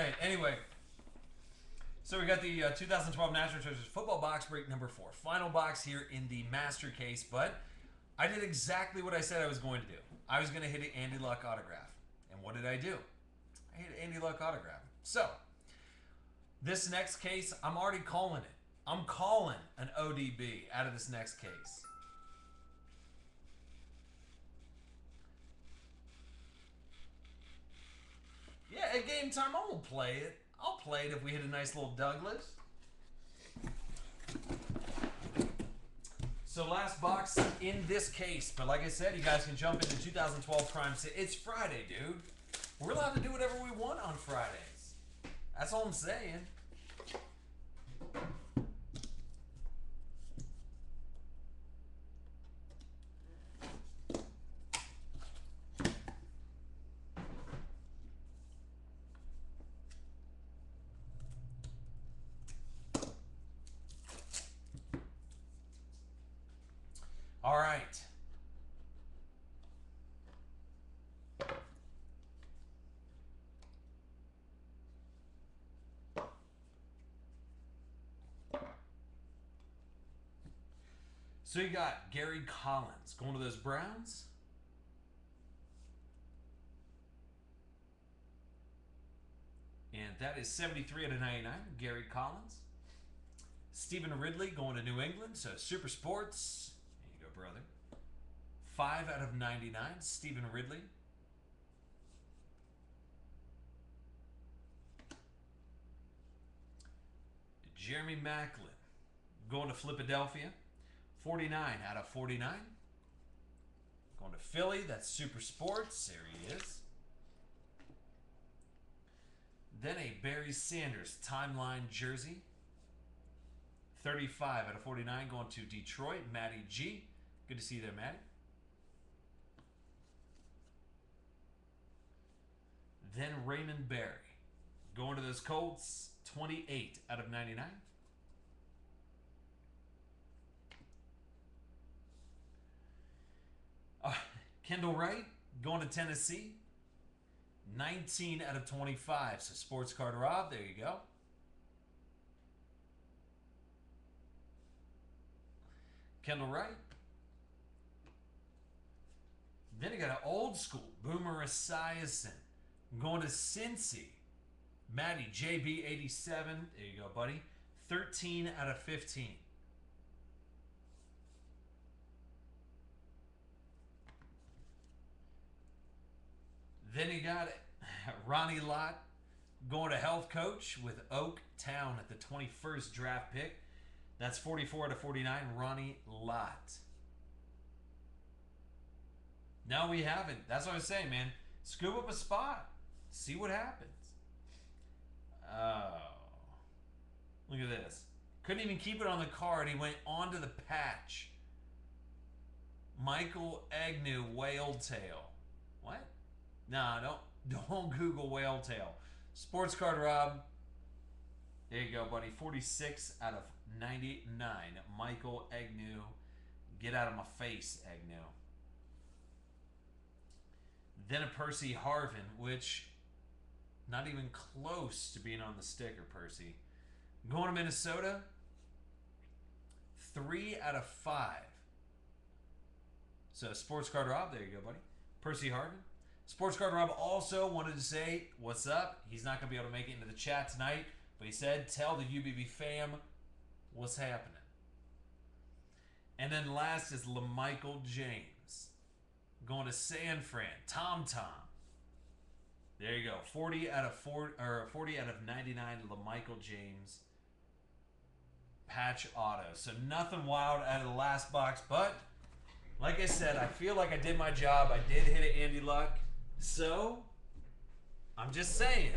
right. Anyway, so we got the 2012 National Treasures football box break number 4. Final box here in the master case, but I did exactly what I said I was going to do. I was going to hit an Andy Luck autograph. And what did I do? I hit an Andy Luck autograph. So, this next case, I'm already calling it. I'm calling an ODB out of this next case. Yeah, at game time, I won't play it. I'll play it if we hit a nice little Douglas. So last box in this case. But like I said, you guys can jump into 2012 Prime. It's Friday, dude. We're allowed to do whatever we want on Fridays. That's all I'm saying. All right. So you got Gary Collins going to those Browns. And that is 73 out of 99, Gary Collins. Stephen Ridley going to New England, so Super Sports. There you go, brother. 5 out of 99, Stephen Ridley. Jeremy Maclin going to Philadelphia. 49 out of 49. Going to Philly, that's Super Sports. There he is. Then a Barry Sanders timeline jersey. 35 out of 49 going to Detroit. Matty G. Good to see you there, Matty. Then Raymond Berry. Going to those Colts. 28 out of 99. Kendall Wright going to Tennessee. 19 out of 25. So Sports Card Rob, there you go. Kendall Wright. Then you got an old school Boomer Esiason going to Cincy. Matty JB87. There you go, buddy. 13 out of 15. Then you got Ronnie Lott going to health coach with Oak Town at the 21st draft pick. That's 44 out of 49, Ronnie Lott. No, we haven't. That's what I was saying, man. Scoop up a spot. See what happens. Oh. Look at this. Couldn't even keep it on the card. He went onto the patch. Michael Agnew, whale tail. What? Nah, don't Google whale tail. Sports Card Rob. There you go, buddy. 46 out of 99. Michael Agnew. Get out of my face, Agnew. Then a Percy Harvin, which not even close to being on the sticker, Percy. Going to Minnesota. 3 out of 5. So Sports Card Rob, there you go, buddy. Percy Harvin. Sports Card Rob also wanted to say, what's up? He's not going to be able to make it into the chat tonight, but he said, tell the UBB fam what's happening. And then last is LaMichael James. Going to San Fran. Tom. There you go. 40 out of 99, LaMichael James. Patch auto. So nothing wild out of the last box, but like I said, I feel like I did my job. I did hit it, Andy Luck. So, I'm just saying.